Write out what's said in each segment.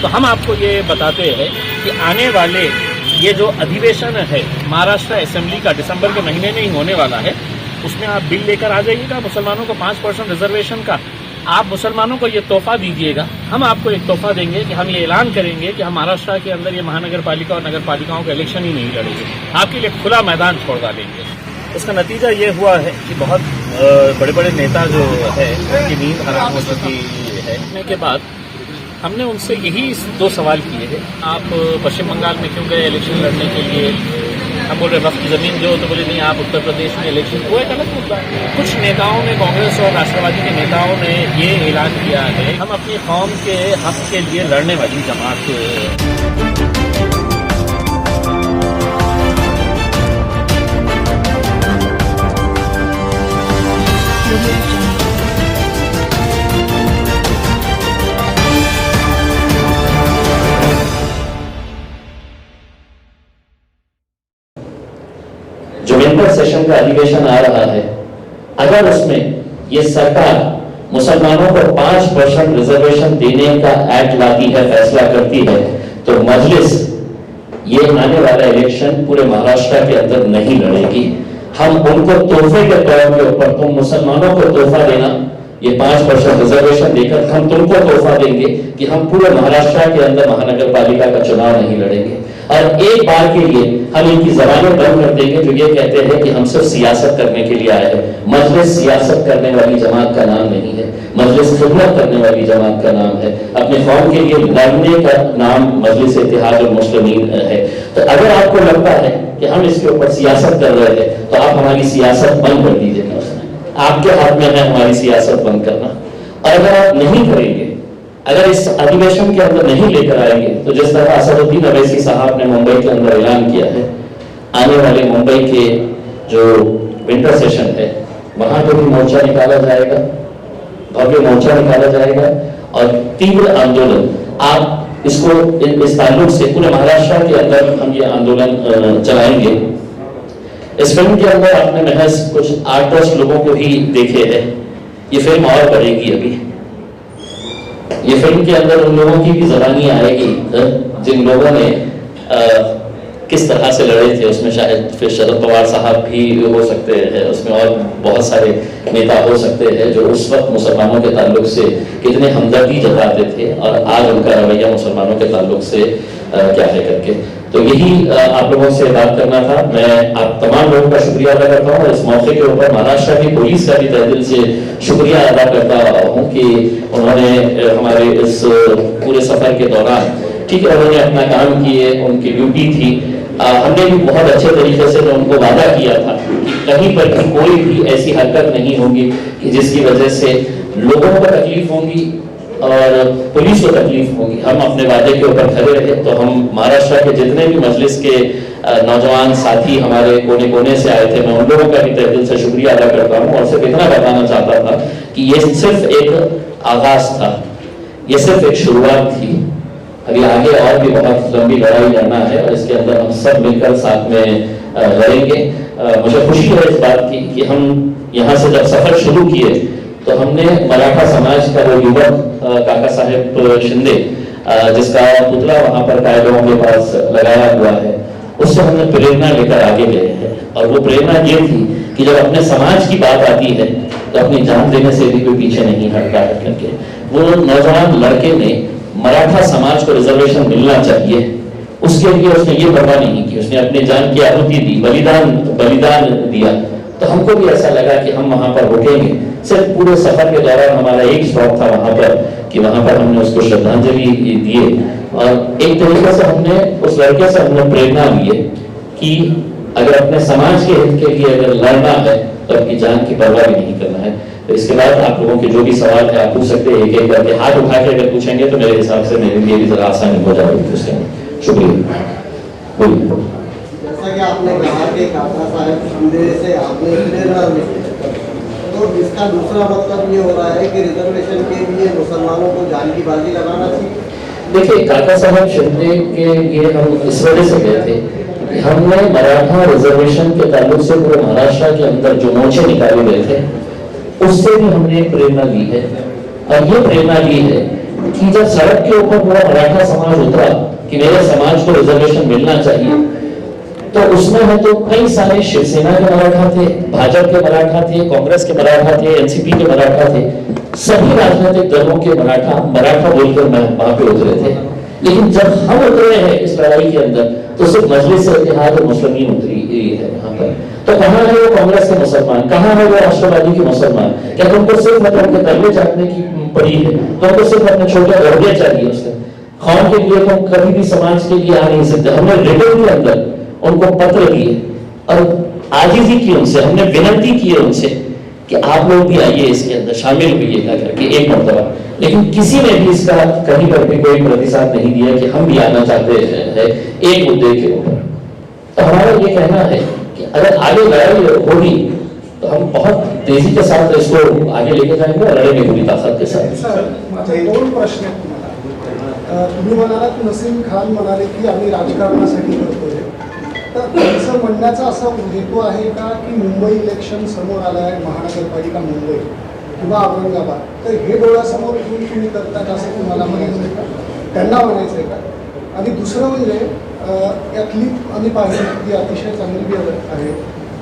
तो हम आपको ये बताते हैं कि आने वाले ये जो अधिवेशन है महाराष्ट्र असेंबली का दिसंबर के महीने में ही होने वाला है, उसमें आप बिल लेकर आ जाइएगा मुसलमानों को 5% रिजर्वेशन का। आप मुसलमानों को ये तोहफा दीजिएगा, हम आपको एक तोहफा देंगे कि हम ये ऐलान करेंगे कि हम महाराष्ट्र के अंदर ये महानगर पालिका और नगर पालिकाओं का इलेक्शन ही नहीं लड़ेंगे, आपके लिए खुला मैदान छोड़ डालेंगे। इसका नतीजा ये हुआ है कि बहुत बड़े बड़े नेता जो है उनकी नींद हराम हो चुकी है। के बाद हमने उनसे यही 2 सवाल किए हैं, आप पश्चिम बंगाल में क्यों गए इलेक्शन लड़ने के लिए? हम बोल रहे वक्त ज़मीन जो, तो बोले नहीं आप उत्तर प्रदेश में इलेक्शन, वो एक अलग मुद्दा है। कुछ नेताओं ने, कांग्रेस और राष्ट्रवादी के नेताओं ने ये ऐलान किया है हम अपनी कौम के हक के लिए लड़ने वाली जमात। जो विंटर सेशन का अधिवेशन आ रहा है, अगर उसमें ये सरकार मुसलमानों को 5% रिजर्वेशन देने का एक्ट लाती है, फैसला करती है, तो मजलिस ये आने वाला इलेक्शन पूरे महाराष्ट्र के अंदर नहीं लड़ेगी। हम उनको तोहफे के तौर के ऊपर, तुम मुसलमानों को तोहफा देना, ये 5% रिजर्वेशन देकर हम तुमको तोहफा देंगे कि हम पूरे महाराष्ट्र के अंदर महानगर पालिका का चुनाव नहीं लड़ेंगे। और एक बार के लिए हम इनकी जबानें बंद कर देंगे जो ये कहते हैं कि हम सिर्फ सियासत करने के लिए आए हैं। मजलिस सियासत करने वाली जमात का नाम नहीं है, मजलिस खिदमत करने वाली जमात का नाम है, अपने कौम के लिए लड़ने का नाम मजलिस इत्तेहादुल मुस्लिमीन है। तो अगर आपको लगता है कि हम इसके ऊपर सियासत कर रहे हैं, तो आप हमारी सियासत बंद कर दीजिएगा। आपके हाथ में है हमारी सियासत बंद करना। और अगर आप नहीं करेंगे, अगर इस अधिवेशन के अंदर नहीं लेकर आएंगे, तो जिस तरह असदुद्दीन अवैसी साहब ने मुंबई के अंदर ऐलान किया है, आने वाले मुंबई के जो विंटर सेशन है वहां पर भी मोर्चा निकाला जाएगा, भव्य मोर्चा निकाला जाएगा और तीव्र आंदोलन। आप इसको इस ताल्लुक से पूरे महाराष्ट्र के अंदर हम ये आंदोलन चलाएंगे। इस फिल्म के अंदर आपने महज कुछ 8-10 लोगों को ही देखे हैं, ये फिल्म और बढ़ेगी। अभी ये फिल्म के अंदर उन लोगों की भी जबानी आएगी जिन लोगों ने किस तरह से लड़े थे। उसमें शायद फिर शरद पवार साहब भी हो सकते हैं, उसमें और बहुत सारे नेता हो सकते हैं जो उस वक्त मुसलमानों के ताल्लुक से कितने हमदर्दी जताते थे और आज उनका रवैया मुसलमानों के ताल्लुक से क्या है करके। तो यही आप लोगों से बात करना था। मैं आप तमाम लोगों का शुक्रिया अदा करता हूँ और इस मौके के ऊपर महाराष्ट्र की पुलिस का भी तहे दिल से शुक्रिया अदा करता हूँ कि उन्होंने हमारे इस पूरे सफर के दौरान, ठीक है, उन्होंने अपना काम किए, उनकी ड्यूटी थी। हमने भी बहुत अच्छे तरीके से उनको वादा किया था कि कहीं पर भी कोई भी ऐसी हरकत नहीं होगी कि जिसकी वजह से लोगों को तकलीफ होगी और पुलिस को तकलीफ होगी। हम अपने वादे के ऊपर खड़े रहे। तो हम महाराष्ट्र के जितने भी मजलिस के नौजवान साथी हमारे कोने कोने से आए थे, मैं उन लोगों का भी तहे दिल से शुक्रिया अदा करता हूँ और सिर्फ इतना बताना चाहता था कि ये सिर्फ एक आगाज था, ये सिर्फ एक शुरुआत थी। अभी आगे और भी बहुत लंबी लड़ाई लड़ना है और इसके अंदर हम सब मिलकर साथ में लड़ेंगे। मुझे खुशी है इस बात की कि हम यहाँ से जब सफर शुरू किए तो हमने मराठा समाज का वो युवक काका साहेब शिंदे जिसका पुतला वहां पर कायदों के पास लगाया हुआ है, उससे हमने प्रेरणा लेकर आगे गए हैं। और वो प्रेरणा ये थी कि जब अपने समाज की बात आती है तो अपनी जान देने से भी कोई पीछे नहीं हटता है करके वो नौजवान लड़के ने मराठा समाज को रिजर्वेशन मिलना चाहिए, उसके लिए उसने ये परवाह नहीं की, उसने अपनी जान की आहुति दी, बलिदान दिया। तो हमको भी ऐसा लगा कि हम वहां पर रुकेंगे। सिर्फ पूरे सफर के दौरान हमारा एक शौक था वहां पर कि वहां पर हमने उसको श्रद्धांजलि दिए और एक तरीके से हमने उस लड़के से हमने प्रेरणा ली है कि अगर अपने समाज के हित के लिए अगर लड़ना है तो अपनी जान की परवाह भी नहीं करना है। तो इसके बाद आप लोगों के जो भी सवाल है आप पूछ सकते हैं, एक एक करके हाथ उठा के अगर पूछेंगे तो मेरे हिसाब से मेरे लिए भी जरा आसानी हो जाएगी उसके अंदर। शुक्रिया। बोलिए। जैसा कि आपने कहा कि काका साहब शिंदे से आपने प्रेरणा ली, तो इसका दूसरा मतलब ये हो रहा है कि रिजर्वेशन के लिए मुसलमानों को जान की बाजी लगाना चाहिए। देखिए, काका साहब शिंदे के लिए हम इस वजह से गए थे कि हमने मराठा रिजर्वेशन के ताल्लुक से पूरे महाराष्ट्र के अंदर जो मोर्चे निकाले गए थे उससे भी हमने प्रेरणा ली है। और ये प्रेरणा ली है कि जब सड़क के ऊपर पूरा मराठा समाज उतरा कि मेरे समाज को रिजर्वेशन मिलना चाहिए, तो उसमें है तो कई सारे शिवसेना के मराठा थे, भाजपा के मराठा थे, कांग्रेस के मराठा थे, एनसीपी के मराठा थे, सभी राजनीतिक दलों के मराठा बोलकर वहां पे उतरे थे। लेकिन जब हम उतरे हैं इस लड़ाई के अंदर, तो सिर्फ मजलिस इत्तेहाद और मुस्लिमीन उतरी है यहाँ पर। तो कहाँ है वो कांग्रेस के मुसलमान, कहाँ है वो राष्ट्रवादी के मुसलमान? क्या तुमको सिर्फ उनके दर्जे चाटने की पड़ी है? तुमको सिर्फ अपने छोटे दर्जे चाहिए उससे? खौन के लिए तुम कभी भी समाज के लिए आ नहीं सकते। हमने रिटर्न के अंदर उनको पत्र दिए और आजिज़ी की उनसे, हमने विनती की है उनसे कि आप लोग भी आइए, इसके अंदर शामिल होइएगा करके एक मरतबा। लेकिन किसी ने भी इसका कहीं पर भी कोई प्रतिसाद नहीं दिया कि हम भी आना चाहते हैं एक मुद्दे के ऊपर। तो हमारा ये कहना है कि अगर आगे लड़ाई होगी तो हम बहुत तेजी के साथ इसको आगे लेके जाएंगे और लड़ेंगे पूरी ताकद के साथ। माझे दोन प्रश्न आहेत तुम्हाला। तुम्ही म्हणालात, नसीम खान म्हणाले की आम्ही राजकारणासाठी करतोय, तर त्यांचं म्हणण्याचा असा हेतू आहे का की मुंबई इलेक्शन समोर आलं आहे, महानगरपालिका मुंबई किंवा औरंगाबाद, तर हे डोळ्यासमोर ठेवून तुम्ही करतात असं तुम्हाला म्हणायचं आहे का, त्यांना म्हणायचं आहे का? आणि दुसरं म्हणजे या क्लिप आम्ही पाहिली ती अतिशय चांगली बी आहे,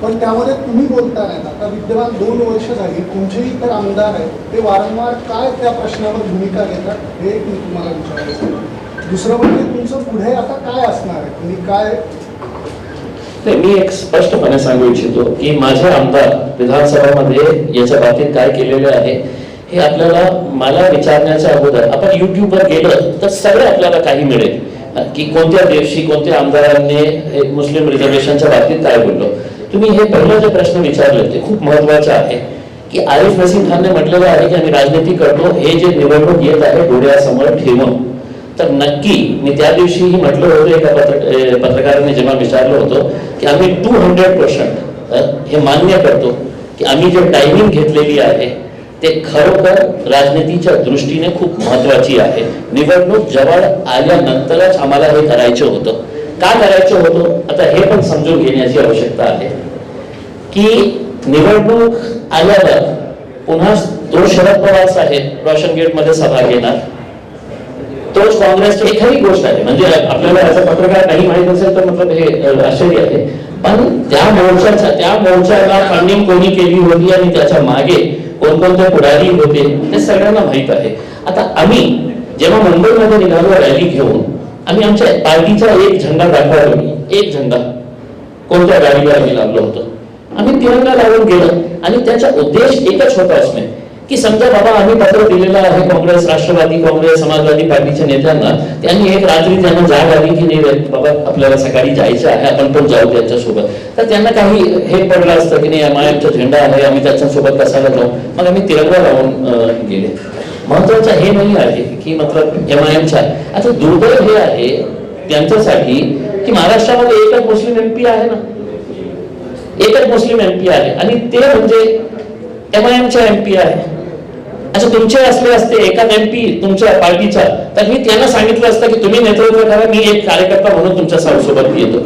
पण त्यामध्ये तुम्ही बोलता नाहीत। आता विद्यमान 2 वर्ष झाली, तुमचेही तर आमदार आहेत, ते वारंवार काय त्या प्रश्नावर भूमिका घेतात हे मी तुम्हाला विचारायचं। दुसरं म्हणजे तुमचं पुढे आता काय असणार आहे, तुम्ही काय? मी एक स्पष्टपणे सांगू इच्छितो की माझे आमदार विधानसभामध्ये याच्या बाबतीत काय केलेले आहे हे आपल्याला मला विचारण्याच्या अगोदर आपण युट्यूबवर गेलं तर सगळे आपल्याला काही मिळेल की कोणत्या दिवशी कोणत्या आमदारांनी मुस्लिम रिझर्वेशनच्या बाबतीत काय बोललो। तुम्ही हे पहिलं जे प्रश्न विचारले ते खूप महत्वाचे आहे की आरिफ नसीम खानने म्हटलेलं आहे की आम्ही राजनीती करतो, हे जे निवडणूक येत आहे डोळ्यासमोर ठेवून, तर नक्की मी त्या दिवशीही म्हटलं होतं, एका पत्रकाराने जेव्हा विचारलं होतं की आम्ही 200% हे मान्य करतो की आम्ही जे टायमिंग घेतलेली आहे ते खरोखर राजनीतीच्या दृष्टीने खूप महत्वाची आहे। निवडणूक जवळ आल्यानंतरच आम्हाला हे करायचं होतं। का करायचं होतं आता हे पण समजून घेण्याची आवश्यकता आहे की निवडणूक आल्यावर पुन्हा तो शरद पवार साहेब रोशन गेटमध्ये सभा घेणार, तोच काँग्रेसची एखादी गोष्ट आहे, म्हणजे आपल्याला याचा पत्रकार नाही माहित असेल तर मतलब हे आश्चर्य आहे, पण त्या मोर्चाला फंडिंग कोणी केली होती आणि त्याच्या मागे कोणकोणते पुढारी होते ते सगळ्यांना माहित आहे। आता आम्ही जेव्हा मुंबईमध्ये निघालो रॅली घेऊन, आम्ही आमच्या पार्टीचा एक झेंडा दाखवला, एक झेंडा कोणत्या गाडीला आम्ही लागलो होतो, आम्ही तिरंगा लावून गेलो आणि त्याचा उद्देश एकच होता असणे की समजा बाबा आम्ही पत्र दिलेलं आहे काँग्रेस, राष्ट्रवादी काँग्रेस, समाजवादी पार्टीच्या नेत्यांना, त्यांनी एक रात्री त्यांना जाग आली की नाही बाबा आपल्याला सकाळी जायचं आहे, आपण पण जाऊ त्यांच्यासोबत, तर त्यांना काही हे पडलं असतं की नाही एमआयएमचा झेंडा आहे आम्ही त्याच्यासोबत कसाला जाऊ, मग आम्ही तिरंगा लावून गेले। महत्वाचं हे नाही आहे की मतलब एमआयएमचा, आता दुर्दैव हे आहे त्यांच्यासाठी की महाराष्ट्रामध्ये एकच मुस्लिम एमपी आहे ना, एकच मुस्लिम एमपी आहे आणि ते म्हणजे एमआयएमचा एमपी आहे। अच्छा तुमचे असले असते एखाद एमपी तुमच्या पार्टीचा, तर मी त्यांना सांगितलं असतं की तुम्ही नेतृत्व करा, मी एक कार्यकर्ता म्हणून तुमच्या सोबत येतो।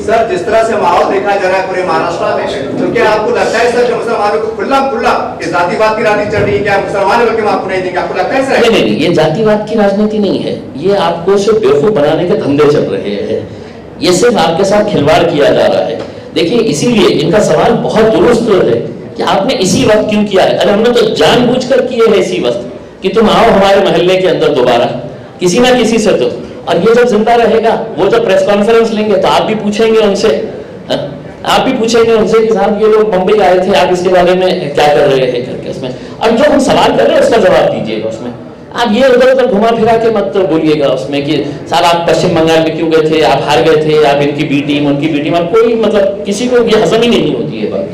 सर, जिस तरह से माहौल देखा जा रहा है पूरे महाराष्ट्र में, तो क्या आपको लगता है सर कि मुसलमानों को खुला कि जातिवाद की राजनीति चल रही है, क्या मुसलमान लोग आपको नहीं देंगे, आपको लगता है सर? नहीं, ये जातिवाद की राजनीति नहीं है, ये आपको सिर्फ बेवकूफ बनाने के धंधे चल रहे हैं, ये सिर्फ आपके साथ खिलवाड़ किया जा रहा है। देखिए इसीलिए इनका सवाल बहुत दुरुस्त है कि आपने इसी वक्त क्यों किया है। अरे हमने तो जानबूझकर किए हैं इसी वक्त कि तुम आओ हमारे मोहल्ले के अंदर दोबारा किसी ना किसी से, तो और ये जब जिंदा रहेगा वो जब प्रेस कॉन्फ्रेंस लेंगे तो आप भी पूछेंगे उनसे, आप भी पूछेंगे उनसे कि साहब ये लोग मुंबई आए थे, आप इसके बारे में क्या कर रहे हैं करके उसमें, और जो हम सवाल कर रहे हैं उसका जवाब दीजिएगा उसमें। आप ये उधर उधर घुमा फिरा के मत बोलिएगा उसमें कि सर आप पश्चिम बंगाल में क्यों गए थे, आप हार गए थे, आप इनकी बी टीम उनकी बी टीम, कोई मतलब किसी को ये हजम ही नहीं होती है बात।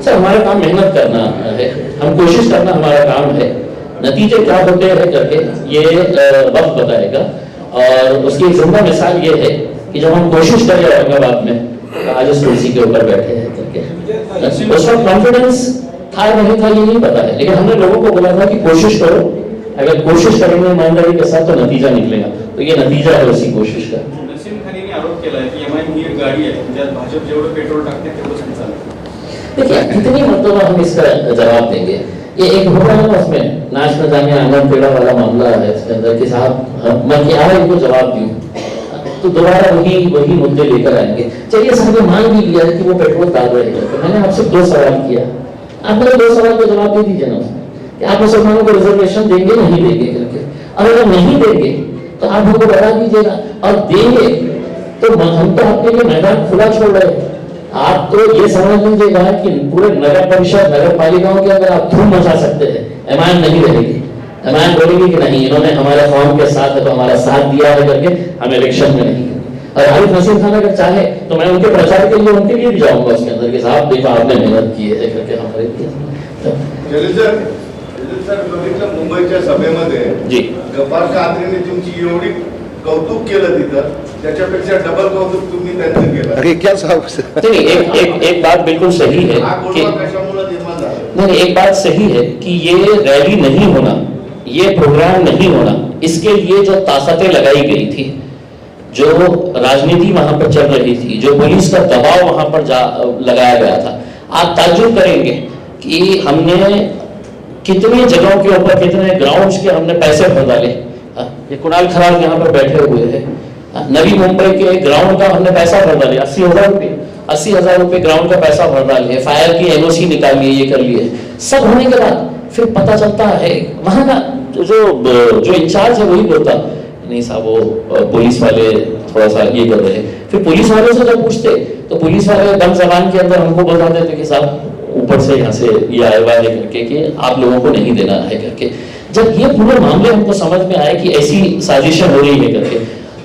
सर हमारा काम मेहनत करना है, हम कोशिश करना हमारा काम है, नतीजे क्या होते हैं करके ये वक्त बताएगा। और उसकी जिंदा मिसाल ये है कि जब हम कोशिश करें औरंगाबाद में आज इस कुर्सी के ऊपर बैठे हैं करके, उस वक्त कॉन्फिडेंस था नहीं था ये नहीं पता है, लेकिन हमने लोगों को बोला था कि कोशिश करो, अगर कोशिश करेंगे ईमानदारी के साथ तो नतीजा निकलेगा, तो ये नतीजा है उसी कोशिश का। नसीम खान यांनी आरोप केला आहे की एमआयएम ही एक गाडी आहे ज्यात भाजप जेवढं पेट्रोल टाकते तेवढं संचालक। देखिए कितनी मरतबा हम इसका जवाब देंगे। ये एक होता है ना उसमें नाच न जाने आंगन टेढ़ा वाला मामला है इसके अंदर कि साहब मैं क्या है इनको जवाब दूं, तो दोबारा वही मुद्दे लेकर आएंगे। चलिए साहब मान भी लिया कि वो पेट्रोल डाल रहे हैं, तो मैंने आपसे 2 सवाल किया, आप मेरे 2 सवाल का जवाब दे दीजिए ना उसमें कि आप मुसलमानों को रिजर्वेशन देंगे नहीं देंगे करके। अगर नहीं देंगे तो आप हमको बता दीजिएगा, और देंगे तो हम तो आपके लिए मैदान खुला छोड़ रहे हैं। आप तो ये समझ लीजिएगा कि पूरे नगर परिषद नगर पालिकाओं के अंदर आप धूम मचा सकते हैं, एमान नहीं रहेगी। एमान बोलेगी कि नहीं इन्होंने हमारे कौम के साथ है तो हमारा साथ दिया है करके हम इलेक्शन में नहीं करेंगे। और आरिफ नसीम खान अगर चाहे तो मैं उनके प्रचार के लिए उनके लिए भी जाऊंगा उसके अंदर कि साहब देखो आपने मेहनत की है करके हमारे सर मुंबईच्या सभेमध्ये जी गफ्फार कादरीने तुमची एवढी कौतुक केलं तिथं, त्याच्यापेक्षा डबल कौतुक तुम्ही त्यांचं केलं। अरे क्या साहब नहीं एक बात बिल्कुल सही है हा कि गोडवा कशामुळे निर्माण झाला? नहीं एक बात सही है कि ये रैली नहीं होना, ये प्रोग्राम नहीं होना, इसके लिए जो ताकतें लगाई गई थी, जो राजनीति वहां पर चल रही थी, जो पुलिस का दबाव वहां पर लगाया गया था, आप ताज्जुब करेंगे कि हमने कितने जगहों के ऊपर कितने ग्राउंड्स के हमने पैसे भर डाले। ये कुणाल खराब यहाँ पर बैठे हुए हैं, नवी मुंबई के ग्राउंड का हमने पैसा भर डाले 80,000 रुपए ग्राउंड का पैसा भर डाले, फायर की एनओसी निकाल लिए, ये कर लिए। सब होने के बाद फिर पता चलता है वहां का जो इंचार्ज है वही बोलता नहीं साहब वो पुलिस वाले थोड़ा सा ये कर रहे हैं। फिर पुलिस वालों से जब पूछते तो पुलिस वाले दम जबान के अंदर हमको बता देते कि साहब ऊपर से यहाँ से ये आया हुआ है करके कि आप लोगों को नहीं देना है करके। जब ये पूरे मामले हमको समझ में आए कि ऐसी साजिशें हो रही है करके,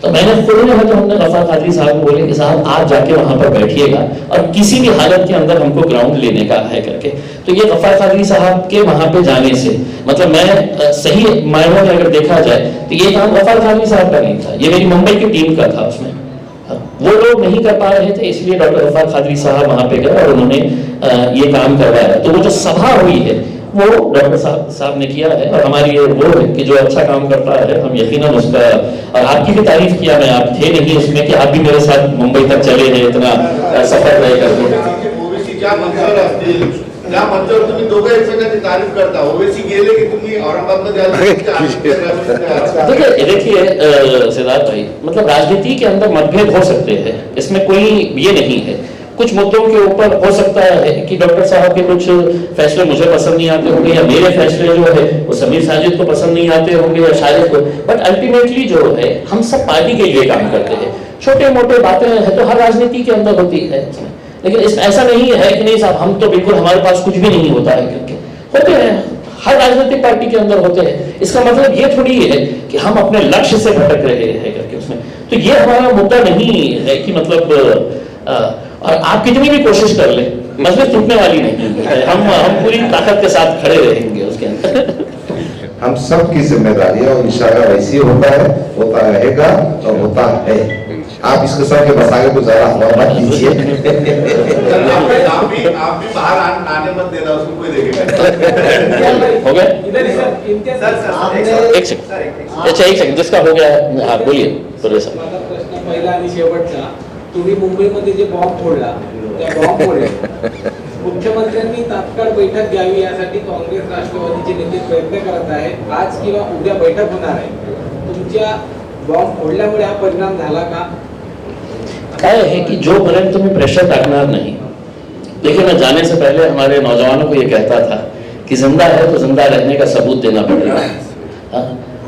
तो मैंने खुद ने हमने गफ्फार कादरी साहब को बोले कि साहब आप जाके वहां पर बैठिएगा और किसी भी हालत के अंदर हमको ग्राउंड लेने का है करके। तो ये गफ्फार कादरी साहब के वहां पे जाने से मतलब मैं सही मायनों में अगर देखा जाए तो ये काम गफ्फार कादरी साहब का नहीं था, ये मेरी मुंबई की टीम का था। उसमें वो लोग नहीं कर पा रहे थे, इसलिए डॉक्टर गफ्फार कादरी साहब वहां पे गए और उन्होंने ये काम करवाया। तो वो जो सभा हुई है वो डॉक्टर साहब ने किया है, और हमारी ये वो है कि जो अच्छा काम करता है हम यकीनन उसका, और आपकी भी तारीफ किया मैं, आप थे नहीं इसमें कि आप भी मेरे साथ मुंबई तक चले हैं, इतना सफर तय करके। ओबीसीच्या मंचावर असतील त्या मंचावर तुम्ही दोघं एकमेकांची तारीफ करता, ओबीसी गेले की तुम्ही औरंगाबादमध्ये देखिए सिद्धार्थ भाई, मतलब राजनीति के अंदर मतभेद हो सकते हैं, इसमें कोई ये नहीं है। कुछ मुद्दों के ऊपर हो सकता है कि डॉक्टर साहब के कुछ फैसले मुझे पसंद नहीं आते होंगे, या मेरे फैसले जो है वो समीर साजिद को पसंद नहीं आते होंगे, या शायद को, बट अल्टीमेटली जो है हम सब पार्टी के लिए काम करते हैं। छोटे मोटे बातें हैं तो हर राजनीति के अंदर होती है, लेकिन ऐसा नहीं है कि नहीं साहब हम तो बिल्कुल हमारे पास कुछ भी नहीं होता है करके, होते हैं, हर राजनीतिक पार्टी के अंदर होते हैं। इसका मतलब ये थोड़ी है कि हम अपने लक्ष्य से भटक रहे हैं करके उसमें। तो ये हमारा मुद्दा नहीं है कि मतलब और आप कितनी भी कोशिश कर ले मजलिस टूटने वाली नहीं है, हम पूरी ताकत के साथ खड़े रहेंगे उसके अंदर। हम सब की जिम्मेदारी है और इंशाल्लाह वैसे ही होता है, होता रहेगा और होता है। आप इसके साथ के बसागे को जरा हवा मत कीजिए। आप भी बाहर आने मत देना, उसको कोई देखेगा। हो गया एक सेकंड, अच्छा एक सेकंड, जिसका हो गया हाँ बोलिए। माझा प्रश्न पहिला आणि शेवटचा, तुम्ही मुंबईमध्ये जे बॉम्ब फोडला त्या बॉम्बमुळे मुख्यमंत्र्यांनी तात्काळ बैठक घ्यावी यासाठी काँग्रेस राष्ट्रवादीचे नेते प्रयत्न करत आहेत। आज किंवा उद्या बैठक होणार आहे, तुमच्या बॉम्ब फोडल्यामुळे हा परिणाम झाला का? क्या है कि जो पर्यंत तुम्हें प्रेशर डालना नहीं, लेकिन मैं जाने से पहले हमारे नौजवानों को ये कहता था कि जिंदा है तो जिंदा रहने का सबूत देना पड़ेगा।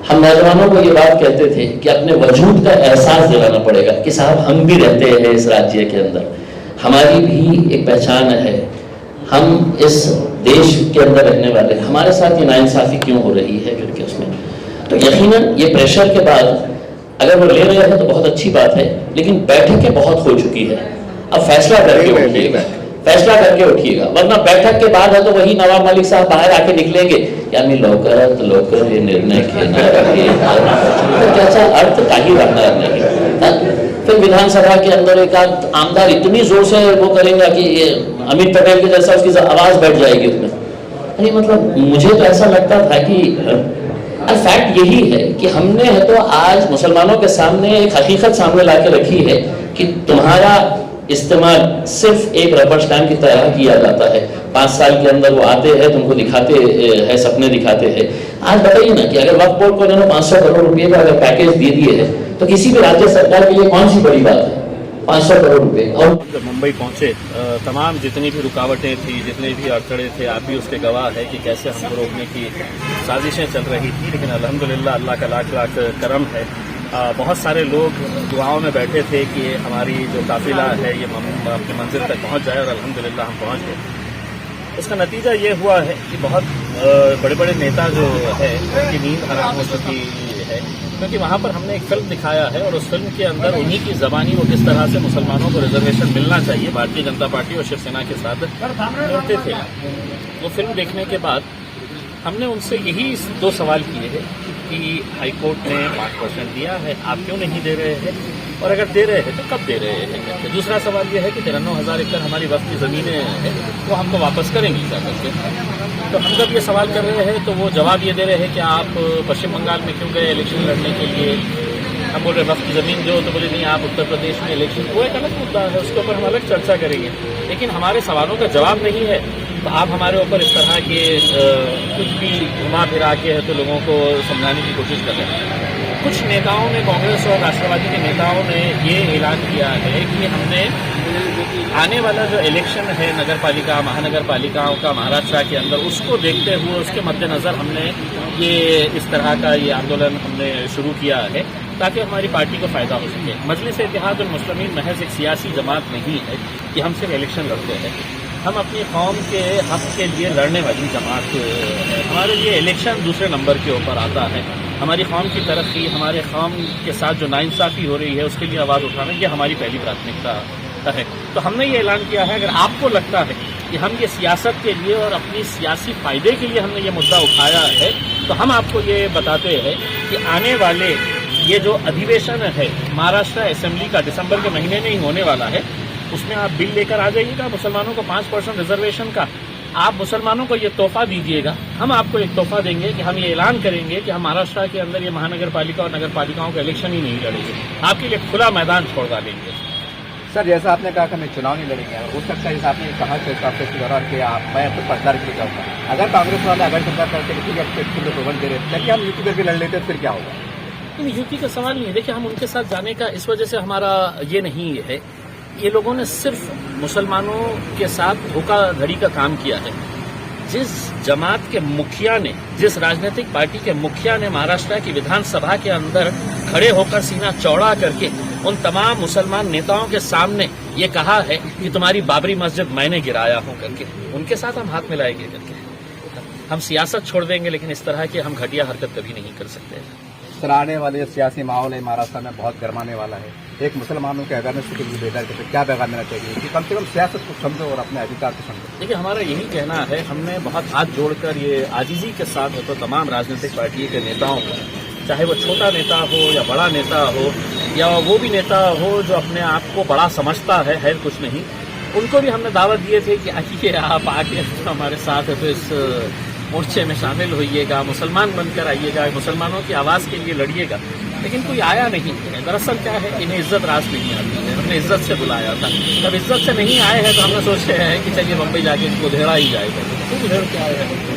हम नौजवानों को ये बात कहते थे कि अपने वजूद का एहसास दिलाना पड़ेगा कि साहब हम भी रहते हैं इस राज्य के अंदर, हमारी भी एक पहचान है, हम इस देश के अंदर रहने वाले, हमारे साथ ये नाइंसाफी क्यों हो रही है करके उसमें। तो यकीनन ये प्रेशर के बाद अगर वो ले रहे हैं तो बहुत अच्छी बात है, लेकिन बैठकें बहुत हो चुकी है, अब फैसला करके उठिएगा, फैसला करके उठिएगा, वरना बैठक के बाद है तो वही नवाब मलिक साहब बाहर आके निकलेंगे कि आम्ही लवकर ये निर्णय घेणार आहे, त्याचा अर्थ काही राहणार नाही। फिर विधानसभा के अंदर एक आमदार इतनी जोर से वो करेगा कि अमित पटेल के जैसा उसकी आवाज बैठ जाएगी उसमें। अरे मतलब मुझे तो ऐसा लगता था कि फैक्ट यही है कि हमने है तो आज मुसलमानों के सामने एक हकीकत सामने ला के रखी है कि तुम्हारा इस्तेमाल सिर्फ एक रबर स्टैम्प की तरह किया जाता है। 5 साल के अंदर वो आते हैं, तुमको दिखाते हैं, सपने दिखाते हैं। आज बताइए ना कि अगर वक्फ बोर्ड को इन्होंने 500 करोड़ रुपए का अगर पैकेज दे दिए है तो किसी भी राज्य सरकार के लिए कौन सी बड़ी बात है 500 करोड़ रुपए। और जब मुंबई पहुंचे तमाम जितनी भी रुकावटें थी, जितने भी अड़चड़े थे, आप भी उसके गवाह है कि कैसे हमको रोकने की साजिशें चल रही थी। लेकिन अल्हम्दुलिल्लाह अल्लाह का लाख लाख करम है, बहुत सारे लोग दुआओं में बैठे थे कि हमारी जो काफिला है ये अपनी मंजिल तक पहुंच जाए, और अल्हम्दुलिल्लाह हम पहुंच गए। उसका नतीजा ये हुआ है कि बहुत बड़े बड़े नेता जो है उनकी नींद हराम हो चुकी है, क्योंकि वहाँ पर हमने एक फिल्म दिखाया है और उस फिल्म के अंदर उन्हीं की ज़बानी वो किस तरह से मुसलमानों को रिजर्वेशन मिलना चाहिए भारतीय जनता पार्टी और शिवसेना के साथ लड़ते थे। वो फिल्म देखने के बाद हमने उनसे यही 2 सवाल किए हैं कि हाईकोर्ट ने 5% दिया है, आप क्यों नहीं दे रहे हैं, और अगर दे रहे हैं तो कब दे रहे हैं। दूसरा सवाल यह है कि 93,000 एकड़ हमारी वक्त की ज़मीनें हैं, वो हमको वापस करेंगी जा करके। तो हम जब ये सवाल कर रहे हैं तो वो जवाब ये दे रहे हैं कि आप पश्चिम बंगाल में क्यों गए इलेक्शन लड़ने के लिए। हम बोल रहे वक्त की ज़मीन जो, तो बोले नहीं आप उत्तर प्रदेश में इलेक्शन, वो एक अलग मुद्दा है, उसके ऊपर हम अलग चर्चा करेंगे। लेकिन हमारे सवालों का जवाब नहीं है तो आप हमारे ऊपर इस तरह के कुछ भी घुमा फिरा के है तो लोगों को समझाने की कोशिश कर रहे हैं। कुछ नेताओं ने, कांग्रेस और राष्ट्रवादी के नेताओं ने ये ऐलान किया है कि हमने आने वाला जो इलेक्शन है नगर पालिका महानगर पालिकाओं का महाराष्ट्र के अंदर, उसको देखते हुए उसके मद्देनज़र हमने ये इस तरह का ये आंदोलन हमने शुरू किया है ताकि हमारी पार्टी को फ़ायदा हो सके। मजलिस इत्तेहादुल मुस्लिमीन महज एक सियासी जमात नहीं है कि हम सिर्फ इलेक्शन लड़ते हैं, हम अपनी कौम के हक़ के लिए लड़ने वाली जमात है। हमारे लिए इलेक्शन दूसरे नंबर के ऊपर आता है। हमारी कौम की तरक्की, हमारे कौम के साथ जो नाइंसाफ़ी हो रही है उसके लिए आवाज़ उठाना ये हमारी पहली प्राथमिकता है। तो हमने ये ऐलान किया है, अगर आपको लगता है कि हम ये सियासत के लिए और अपनी सियासी फ़ायदे के लिए हमने ये मुद्दा उठाया है, तो हम आपको ये बताते हैं कि आने वाले ये जो अधिवेशन है महाराष्ट्र असेंबली का दिसंबर के महीने में ही होने वाला है, उसमें आप बिल लेकर आ जाइएगा मुसलमानों को 5% रिजर्वेशन का। आप मुसलमानों को ये तोहफा दीजिएगा, हम आपको एक तोहफा देंगे कि हम ये ऐलान करेंगे कि हम महाराष्ट्र के अंदर ये महानगर पालिका और नगर पालिकाओं का इलेक्शन ही नहीं लड़ेंगे, आपके लिए खुला मैदान छोड़ डालेंगे। सर जैसा आपने कहा कि हम चुनाव नहीं लड़ेंगे, हो सकता है जैसा आपने कहा के दौरान कि मैं तो पटदार के लिए जाऊँगा, अगर कांग्रेस वाले अगर सरकार करके ठीक है प्रबंध दे रहे चलिए हम यूपी करके लड़ लेते फिर क्या होगा। नहीं, यूपी का सवाल नहीं है। देखिए, हम उनके साथ जाने का इस वजह से हमारा ये नहीं है, ये लोगों ने सिर्फ मुसलमानों के साथ धोखाधड़ी का काम किया है। जिस जमात के मुखिया ने, जिस राजनीतिक पार्टी के मुखिया ने महाराष्ट्र की विधानसभा के अंदर खड़े होकर सीना चौड़ा करके उन तमाम मुसलमान नेताओं के सामने ये कहा है कि तुम्हारी बाबरी मस्जिद मैंने गिराया हूं करके, उनके साथ हम हाथ मिलाएंगे करके। हम सियासत छोड़ देंगे लेकिन इस तरह की हम घटिया हरकत कभी नहीं कर सकते। सर आने वाले सियासी माहौल है महाराष्ट्र में बहुत गर्माने वाला है, एक मुसलमानों के अवेयरनेस के लिए बेहतर के क्या पैगाम देना चाहिए कि कम से कम सियासत को समझो और अपने अधिकार को समझो। देखिए, हमारा यही कहना है, हमने बहुत हाथ जोड़कर ये आजिजी के साथ है तो तमाम राजनीतिक पार्टी के नेताओं को, चाहे वो छोटा नेता हो या बड़ा नेता हो या वो भी नेता हो जो अपने आप को बड़ा समझता है कुछ नहीं, उनको भी हमने दावत दिए थे कि आइए आप आके हमारे साथ है तो इस मोर्चे में शामिल होइएगा, मुसलमान बनकर आइएगा, मुसलमानों की आवाज़ के लिए लड़िएगा। लेकिन कोई आया नहीं है। दरअसल क्या है, इन्हें इज्जत रास नहीं आती है। हमने इज्जत से बुलाया था, जब इज्जत से नहीं आए हैं तो हमने सोचे हैं कि चलिए मुंबई जाके इनको उधेड़ा ही जाएगा। तो उधेड़ क्या है।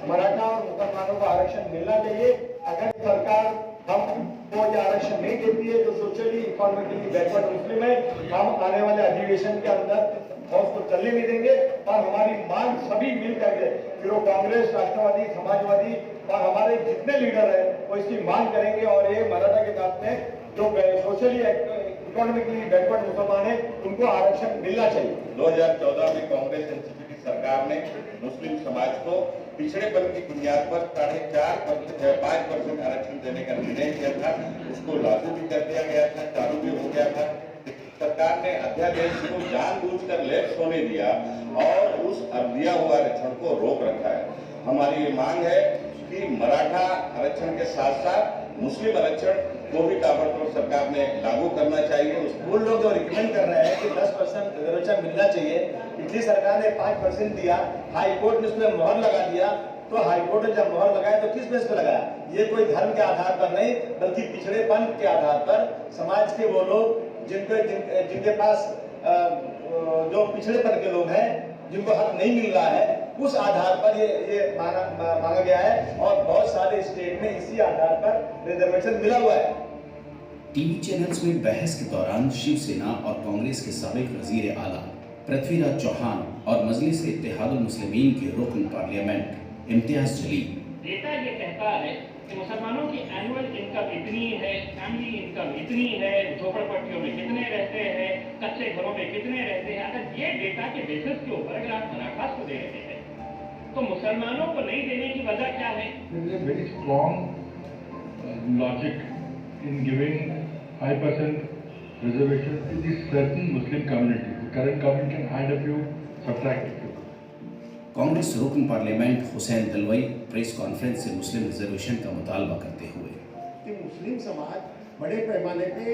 मराठा और मुसलमानों को आरक्षण मिलना चाहिए। अगर सरकार हमको ये आरक्षण नहीं देती है तो सोशली इकोनॉमिकली बैकवर्ड मुस्लिम है, हम आने वाले अधिवेशन के अंदर उसको चलने नहीं देंगे। और हमारी मांग सभी मिल करके, फिर वो कांग्रेस, राष्ट्रवादी, समाजवादी और हमारे जितने लीडर हैं वो इसकी मांग करेंगे और ये मराठा के साथ में जो सोशली इकोनॉमिकली बैकवर्ड मुसलमान है उनको आरक्षण मिलना चाहिए। 2014 में कांग्रेस एनसीपी की सरकार ने मुस्लिम समाज को पिछड़ेपन की बुनियाद पर 5% आरक्षण देने का निर्णय किया था। उसको लागू भी कर दिया गया था, चालू भी हो गया था। सरकार ने अध्यादेश को जानबूझकर लेफ्ट होने दिया और उस दिया हुआ आरक्षण को रोक रखा है। हमारी ये मांग है कि मराठा आरक्षण के साथ साथ मुस्लिम आरक्षण को भी ताबड़तोड़ सरकार ने लागू करना चाहिए। वो लोग जो रिकमेंड कर रहे हैं कि 10% रिजर्वेशन मिलना चाहिए, पिछली सरकार ने 5% दिया, हाई कोर्ट ने उसमें मोहर लगा दिया। तो हाई कोर्ट ने जब मोहर लगाया तो किस बेस पे लगाया? ये कोई धर्म के आधार पर नहीं, बल्कि पिछड़ेपन के आधार पर समाज के वो लोग जिनके पास जो पिछड़ेपन के लोग हैं, जिनको हक नहीं मिल रहा है, उस आधार पर ये मांगा गया है और बहुत सारे स्टेट में इसी आधार पर रिजर्वेशन मिला हुआ है। टीवी चैनल्स में बहस के दौरान शिवसेना और कांग्रेस के साबिक वजीर आला पृथ्वीराज चौहान और मजलिस इत्तेहादुल मुस्लिमीन के रुकन पार्लियामेंट इम्तियाज जलील। डेटा ये कहता है कि मुसलमानों की एनुअल इनकम इतनी है, फैमिली इनकम इतनी है, झोपड़पट्टियों में कितने रहते हैं, कच्चे घरों में कितने रहते हैं। अगर ये डेटा के बेसिस के ऊपर अगर आप मराठास को दे रहे हैं तो मुसलमानों को नहीं देने की वजह क्या है? Very strong logic in giving 5% reservation to the certain Muslim community. The current government can add a few, subtract a few. Congress रुकन parliament Hussain Dalwai press conference से मुस्लिम रिजर्वेशन का मुतालबा करते हुए कि मुस्लिम समाज बड़े पैमाने पे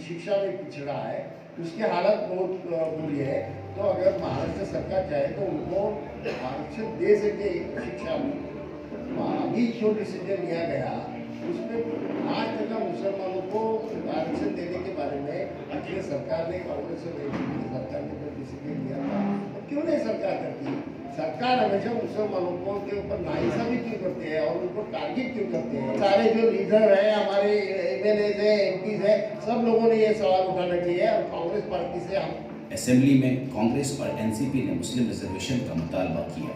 शिक्षा में पिछड़ा है, उसकी हालत बहुत बुरी है। तो अगर महाराष्ट्र सरकार चाहे तो उनको आरक्षण दे सके शिक्षा में। अभी जो डिसीजन लिया गया उसमें 5% मुसलमानों को आरक्षण देने के बारे में अखिलेश सरकार ने, कांग्रेस सरकार ने जो डिसीजन लिया था, तो क्यों नहीं सरकार करती? सरकार हमेशा मुसलमानों को के ऊपर नाइंसाफी क्यों करते हैं और उनको टारगेट क्यों करते हैं? सारे जो लीडर हैं, हमारे एमएलए है, एमपीज है, सब लोगों ने ये सवाल उठाना चाहिए और कांग्रेस पार्टी से हम। असेंबली में कांग्रेस और एनसीपी ने मुस्लिम रिजर्वेशन का मुतालबा किया।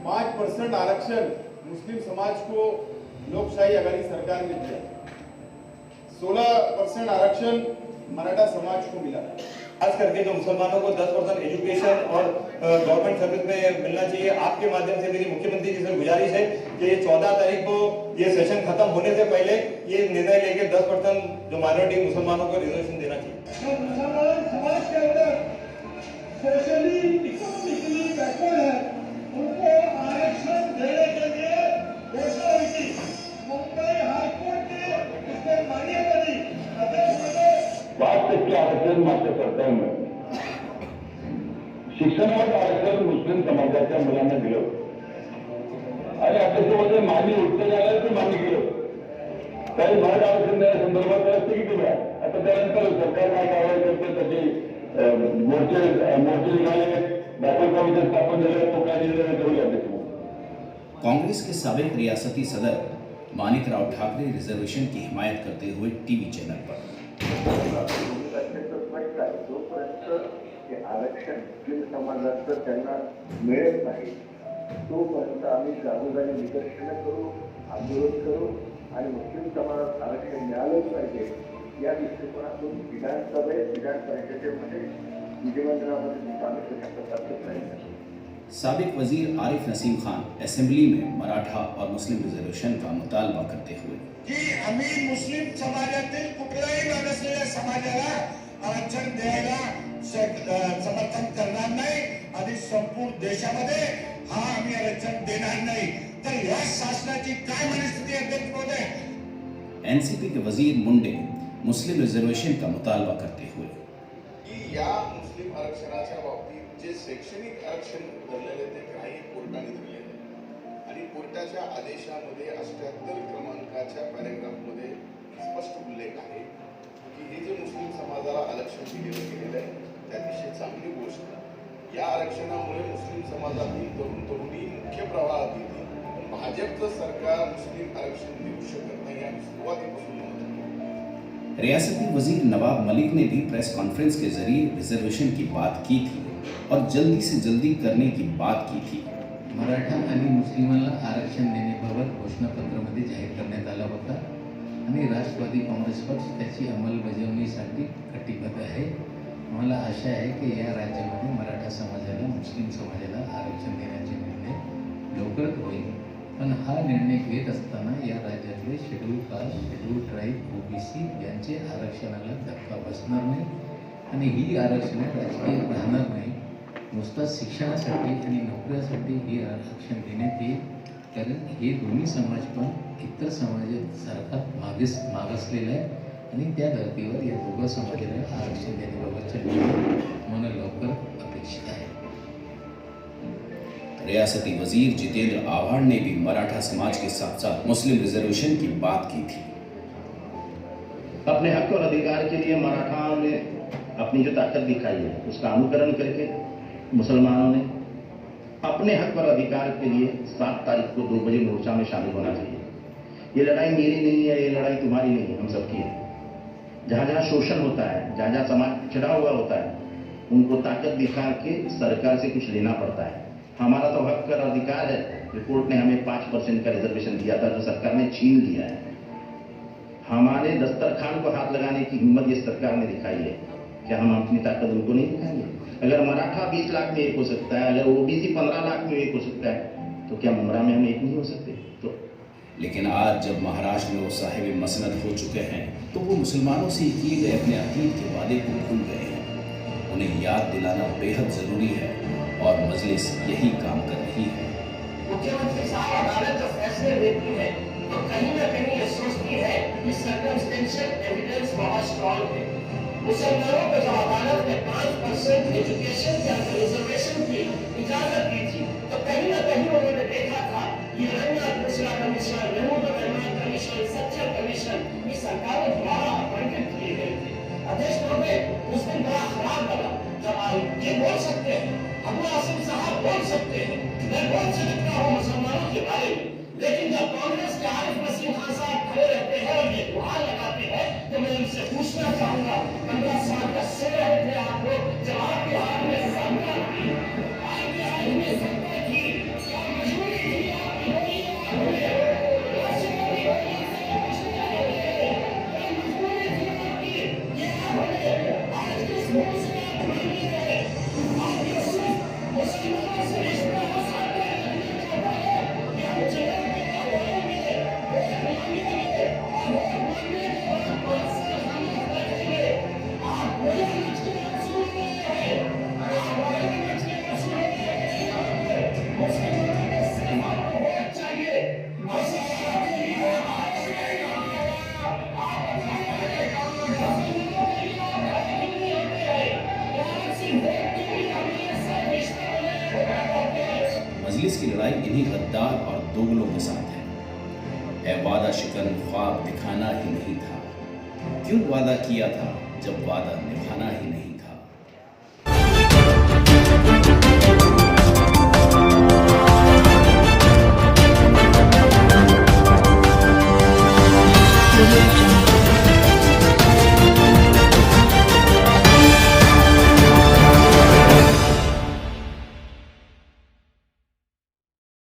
5% आरक्षण मुस्लिम समाज को लोकशाही आघाड़ी सरकार ने दिया, 16% आरक्षण मराठा समाज को मिला। खास करके जो मुसलमानों को 10% एजुकेशन और गवर्नमेंट सर्विस में मिलना चाहिए। आपके माध्यम से मेरी मुख्यमंत्री जी से गुजारिश है कि 14 तारीख को ये सेशन खत्म होने से पहले ये निर्णय लेके 10% जो माइनॉरिटी मुसलमानों को रिजर्वेशन देना चाहिए। मुसलमान समाज के अंदर सोशली इकोनॉमिकली बैकवर्ड है, उनको आरक्षण देने के लिए घोषणा हुई थी। मुंबई हाईकोर्ट ने इसको मान्यता दी। वास्तविक आरक्षण मात्र सरकारनं शिक्षणावर आरक्षण मुस्लिम समाजाच्या मुलांना दिलं आणि त्याच्यामध्ये मागणी उत्तर झालं ते मागणी केलं। काही मराठा आरक्षण देण्यासंदर्भात रस्ते किती वेळा, आता त्यानंतर सरकार काय कारवाई करते त्याचे मोर्चे निघाले, दाखल कमिटी स्थापन झाले, तो काय निर्णय ठेवला त्याच्यामुळे। कांग्रेस के साबिक रियासती सदर मानिक राव ठाकरे रिजर्वेशन की हिमायत करते हुए टीवी चैनल पर आरक्षण मुस्लिम समाजाचं त्यांना मिळत नाही तोपर्यंत आम्ही जागोजागी निदर्शनं करू, आंदोलन करू आणि मुस्लिम समाजात आरक्षण मिळालंच पाहिजे या दृष्टिकोनातून विधान परिषदेमध्ये विधिमंडळामध्ये आम्ही कशा प्रकारचं प्रयत्न। साबिक वजीर आरिफ नसीम खान असेंबली में मराठा और मुस्लिम रिजर्वेशन का मुतालबा करते हुए की आम्ही मुस्लिम समाजातील कुठल्याही मागासलेल्या समाजाला आरक्षण द्यायला समर्थन करणार नाही आणि संपूर्ण देशामध्ये हा आम्ही आरक्षण देणार नाही। तर या शासनाची काय मनस्थिती अध्यक्ष महोदय? एनसीपी के वजीर मुंडे मुस्लिम रिजर्वेशन का मुतालबा करते हुए की या मुस्लिम आरक्षणाच्या बाबतीत जे शैक्षणिक आरक्षण धरलेले ते ग्राह्य कोर्टाने दिलेले आणि कोर्टाच्या आदेशामध्ये 78 क्रमांकाच्या पॅरेग्राफमध्ये स्पष्ट उल्लेख आहे की हे जे मुस्लिम समाजाला आरक्षण दिलेलं गेलेलं आहे ते अतिशय चांगली गोष्ट। या आरक्षणामुळे मुस्लिम समाजातील तरुण तरुणी मुख्य प्रवाहात येतील। भाजपचं सरकार मुस्लिम आरक्षण देऊ शकत नाही आणि सुरुवातीपासून म्हणत। रियासती वजीर नवाब मलिक ने भी प्रेस कॉन्फ्रेंस के जरिए रिजर्वेशन की बात की थी और जल्दी से जल्दी करने की बात की थी, मराठा आणि मुस्लिमांना आरक्षण देण्याबाबत घोषणापत्रामध्ये जाहीर करण्यात आला होता आणि राष्ट्रवादी काँग्रेस पक्ष त्याची अंमलबजावणीसाठी कटिबद्ध आहे. मला आशा आहे की या राज्यामध्ये मराठा समाजाला, मुस्लिम समाजाला आरक्षण देण्याचे निर्णय लवकरच होईल. पण हा निर्णय घेत असताना या राज्यातले schedule caste, schedule tribe, OBC यांचे आरक्षणाला धक्का बसणार नाही आणि ही आरक्षणे राजकीय राहणार नाही. नुसतं शिक्षणासाठी आणि नोकऱ्यासाठी हे आरक्षण देण्यात येईल, कारण हे दोन्ही समाज पण इतर समाजासारखा मागासलेला आहे आणि त्या धर्तीवर या दोघं समाजाला आरक्षण देण्याबाबतचा निर्णय मला लवकर अपेक्षित आहे. रियासती वजीर जितेंद्र आव्हाड ने भी मराठा समाज के साथ साथ मुस्लिम रिजर्वेशन की बात की थी. अपने हक और अधिकार के लिए मराठाओं ने अपनी जो ताकत दिखाई है उसका अनुकरण करके मुसलमानों ने अपने हक और अधिकार के लिए 7 तारीख को 2 बजे मोर्चा में शामिल होना चाहिए. ये लड़ाई मेरी नहीं है, ये लड़ाई तुम्हारी नहीं है, हम सबकी है. जहाँ जहाँ शोषण होता है, जहाँ जहाँ समाज पिछड़ा हुआ होता है, उनको ताकत दिखा के सरकार से कुछ लेना पड़ता है. हमारा तो हक और अधिकार है. रिपोर्ट ने हमें 5% का रिजर्वेशन दिया था जो सरकार ने छीन लिया है. हमारे दस्तरखान को हाथ लगाने की हिम्मत ये सरकार ने दिखाई है. क्या हम अपनी ताकत उनको नहीं दिखाएंगे? अगर मराठा 20 लाख में एक हो सकता है, अगर OBC 15 लाख में एक हो सकता है, तो क्या मुमरा में हम एक नहीं हो सकते? तो लेकिन आज जब महाराष्ट्र में वो साहिब मसनद हो चुके हैं तो वो मुसलमानों से किए गए अपने अतीत के वादे को भूल गए हैं. उन्हें याद दिलाना बेहद जरूरी है और मजलिस यही काम कर रही है. मुख्यमंत्री साहब अदालत जब फैसले देती है तो कहीं ना कहीं ये सोचती है कि सर्कमस्टेंशियल एविडेंस बहुत स्ट्रॉन्ग है. मुसलमानों को जब अदालत ने 5% एजुकेशन या रिजर्वेशन की इजाजत दी थी तो कहीं ना कहीं उन्होंने देखा था ये Ranganath Mishra commission, Mahmood Rahman commission, Sachar commission ये सरकारों द्वारा अपॉइंटेड किए गए थे. अध्यक्ष महोदय, उस दिन बड़ा खराब लगा जब ये बोल सकते हैं, अबू आसिम साहब बोल सकते हैं, मैं बोल सकता हूँ मुसलमानों के बारे में, लेकिन जब कांग्रेस के आरिफ नसीम खान साहब खड़े रहते हैं और ये गुहार लगाते हैं तो मैं उनसे पूछना चाहूंगा, 15 साल का से रहे थे आप लोग, जब आपके हाथ में सरकार थी, आपके हाथ में सत्ता थी, क्या मजबूरी थी आपकी? आज किस मुंह से आप मांग रहे हैं? आप ये सिर्फ मुसलमानों से रिश्ता साधने करना चाहता है कि हम चले मजलिस की लड़ाई इन्हीं गद्दार और दोगलों के साथ है. वादा शिकन ख्वाब दिखाना ही नहीं था. क्यों वादा किया था जब वादा निभाना ही नहीं?